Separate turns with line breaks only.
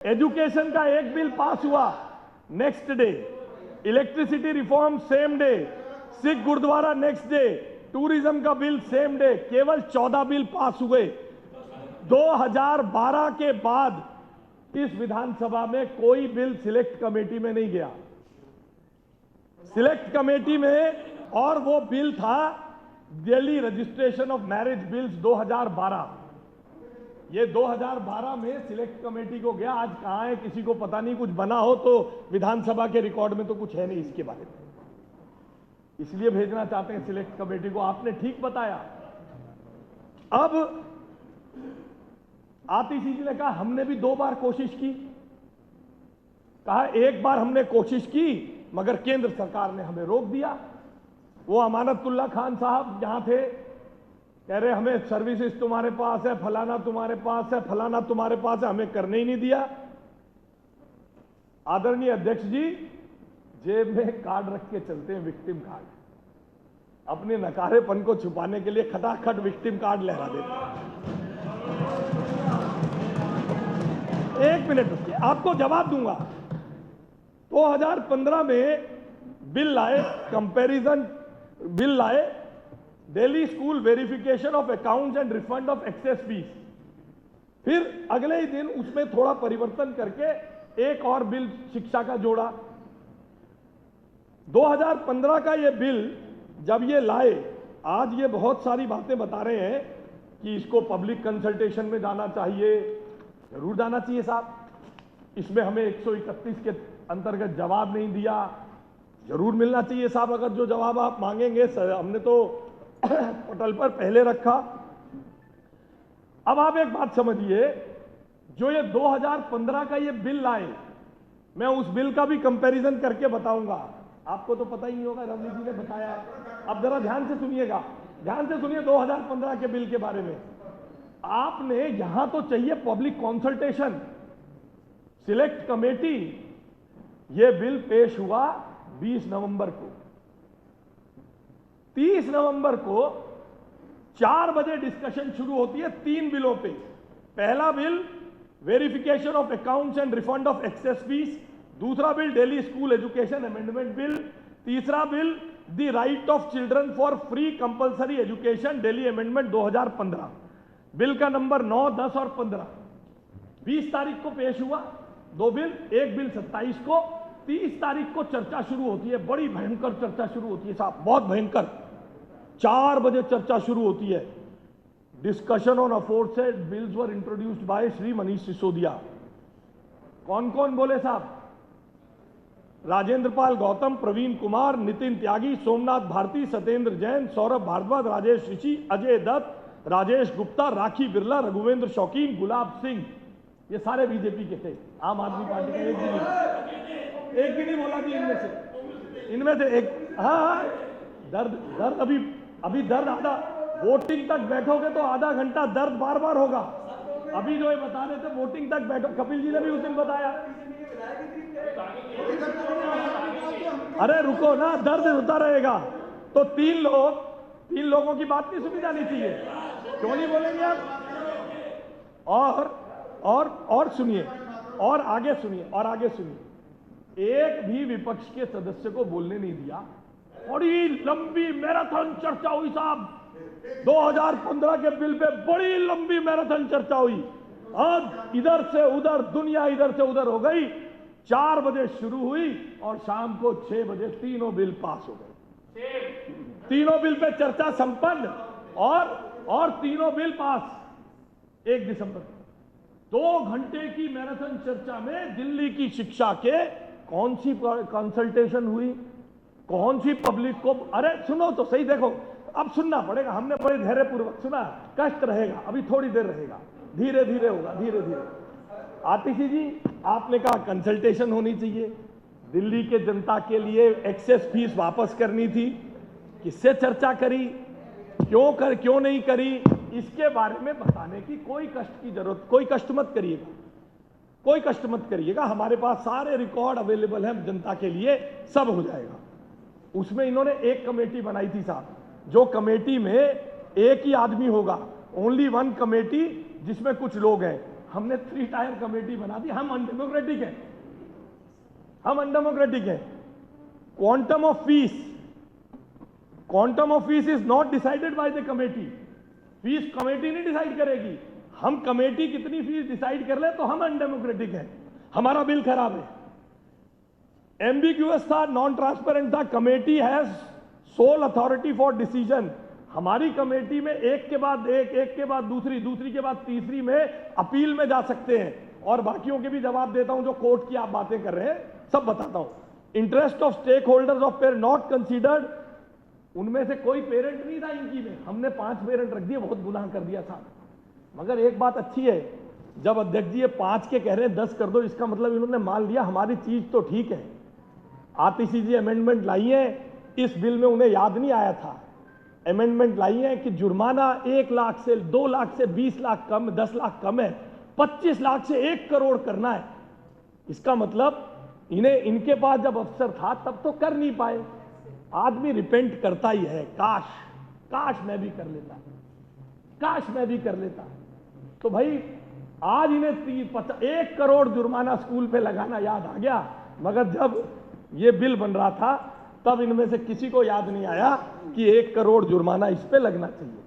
Education का एक bill pass हुआ, next day electricity reform same day, Sikh gurdwara next day, tourism का बिल सेम डे। केवल 14 बिल पास हुए। 2012 के बाद इस विधानसभा में कोई बिल सिलेक्ट कमेटी में नहीं गया। सिलेक्ट कमेटी में, और वो बिल था Delhi registration of marriage bills 2012। ये 2012 में सिलेक्ट कमेटी को गया। आज कहां है किसी को पता नहीं। कुछ बना हो तो विधानसभा के रिकॉर्ड में तो कुछ है नहीं इसके बारे में, इसलिए भेजना चाहते हैं सिलेक्ट कमेटी को। आपने ठीक बताया। अब आतिशी जी ने कहा हमने भी 2 बार कोशिश की। कहा एक बार हमने कोशिश की मगर केंद्र सरकार ने हमें रोक दिया। वो अमानतुल्लाह खान साहब यहां थे, कह रहे हमें सर्विसेज तुम्हारे पास है, फलाना तुम्हारे पास है, फलाना तुम्हारे पास है, हमें करने ही नहीं दिया। आदरणीय अध्यक्ष जी जेब में कार्ड रख के चलते हैं, विक्टिम कार्ड। अपने नकारेपन को छुपाने के लिए खटाखट विक्टिम कार्ड लहरा देते। एक मिनट रुकिए, आपको जवाब दूंगा। 2015 में बिल लाए, कंपैरिजन बिल लाए, Delhi school verification of accounts and refund of excess fees. फिर अगले ही दिन उसमें थोड़ा परिवर्तन करके एक और बिल शिक्षा का जोड़ा। 2015 का ये बिल जब ये लाए, आज ये बहुत सारी बातें बता रहे हैं कि इसको पब्लिक कंसल्टेशन में जाना चाहिए। जरूर जाना चाहिए साहब। इसमें हमें 131 के अंतर्गत जवाब नहीं दिया, जरूर मिलना चाहिए साहब। अगर जो जवाब आप मांगेंगे, हमने तो पटल पर पहले रखा। अब आप एक बात समझिए, जो ये 2015 का ये बिल लाए, मैं उस बिल का भी कंपैरिजन करके बताऊंगा। आपको तो पता ही नहीं होगा, रमनी जी ने बताया। अब जरा ध्यान से सुनिएगा, ध्यान से सुनिए 2015 के बिल के बारे में। आपने यहां तो चाहिए पब्लिक कंसल्टेशन, सिलेक्ट कमेटी। यह बिल पेश हुआ 20 नवंबर को। 30 नवंबर को 4 बजे डिस्कशन शुरू होती है 3 बिलों पे। पहला bill verification of accounts and refund of excess fees, दूसरा bill Delhi school education amendment bill, तीसरा bill the right of children for free compulsory education Delhi amendment 2015। Bill का नंबर 9, 10 और 15। 20 तारीख को पेश हुआ 2 बिल। एक बिल 27 को। 30 तारीख को चर्चा शुरू होती है। बड़ी भयंकर चर्चा शुरू होती है साहब, बहुत भयंकर। 4 बजे चर्चा शुरू होती है। Discussion on aforesaid bills were introduced by Shri Manish Sisodia. कौन कौन बोले साहब? राजेंद्र पाल गौतम, प्रवीण कुमार, नितिन त्यागी, सोमनाथ भारती, सत्येंद्र जैन, सौरभ भारद्वाज, राजेश ऋषि, अजय दत्त, राजेश गुप्ता, राखी बिरला, रघुवेंद्र शौकीन, गुलाब सिंह। ये सारे बीजेपी के थे। आम आदमी पार्टी का एक भी नहीं बोला जी इनमें से एक। हाँ, दर्द अभी दर्द आधा, वोटिंग तक बैठोगे तो आधा घंटा दर्द बार बार होगा। अभी जो ये बता रहे थे वोटिंग तक बैठो, कपिल जी ने भी उस दिन बताया। अरे रुको ना, दर्द होता रहेगा। तो 3 लोगों की बात नहीं सुनी जानी चाहिए? क्यों नहीं बोलेंगे आप? और सुनिए, और आगे सुनिए। एक भी विपक्ष के सदस्य को बोलने नहीं दिया। बड़ी लंबी मैराथन चर्चा हुई साहब। 2015 के बिल पे बड़ी लंबी मैराथन चर्चा हुई। अब इधर से उधर, दुनिया इधर से उधर हो गई। 4 बजे शुरू हुई और शाम को 6 बजे तीनों बिल पास हो गए। तीनों बिल पे चर्चा संपन्न और तीनों बिल पास 1 दिसंबर। 2 घंटे की मैराथन चर्चा में दिल्ली की शिक्षा के कौन सी कंसल्टेशन हुई, कौन सी पब्लिक को? अरे सुनो तो सही, देखो अब सुनना पड़ेगा। हमने बड़े धैर्यपूर्वक सुना। कष्ट रहेगा, अभी थोड़ी देर रहेगा, धीरे धीरे होगा, धीरे धीरे। आतिशी जी, आपने कहा कंसल्टेशन होनी चाहिए, दिल्ली के जनता के लिए एक्सेस फीस वापस करनी थी। किससे चर्चा करी, क्यों नहीं करी, इसके बारे में बताने की कोई कष्ट की जरूरत, कोई कष्ट मत करिएगा। हमारे पास सारे रिकॉर्ड अवेलेबल हैं जनता के लिए, सब हो जाएगा। उसमें इन्होंने एक कमेटी बनाई थी साहब, जो कमेटी में एक ही आदमी होगा, ओनली 1 कमेटी, जिसमें कुछ लोग हैं। हमने 3 टायर कमेटी बना दी। हम अनडेमोक्रेटिक हैं, हम अनडेमोक्रेटिक हैं। Quantum of fees is not decided by the committee. Fees committee नहीं डिसाइड करेगी, हम कमेटी कितनी फीस डिसाइड कर ले तो हम अनडेमोक्रेटिक हैं, हमारा बिल खराब है। एम्बिग्यूअस था, नॉन ट्रांसपेरेंट था। Committee has soul authority for decision. हमारी कमेटी में एक के बाद एक के बाद दूसरी, दूसरी के बाद तीसरी में अपील में जा सकते हैं। और बाकियों के भी जवाब देता हूं, जो कोर्ट की आप बातें कर रहे हैं सब बताता हूं। Interest of stakeholders of parent not considered, उनमें से कोई पेरेंट नहीं था इनकी में, हमने 5 पेरेंट रख दिए, बहुत गुनाह कर दिया साहब। मगर एक बात अच्छी है, जब अध्यक्ष जी ये 5 के कह रहे हैं 10 कर दो, इसका मतलब इन्होंने मान लिया हमारी चीज तो ठीक है। आरटीसीजी अमेंडमेंट लाई है, इस बिल में उन्हें याद नहीं आया था। अमेंडमेंट लाई है कि जुर्माना 1 लाख से 2 लाख से 20 लाख कम, 10 लाख कम है, 25 लाख से 1 करोड़ करना है। इसका मतलब इन्हें, इनके पास जब अवसर था तब तो कर नहीं पाए। आदमी रिपेंट करता ही है, काश मैं भी कर लेता, काश मैं भी कर लेता। तो भाई आज इन्हें 1 करोड़ जुर्माना स्कूल पे लगाना याद आ गया, मगर जब ये बिल बन रहा था तब इनमें से किसी को याद नहीं आया कि 1 करोड़ जुर्माना इस पे लगना चाहिए।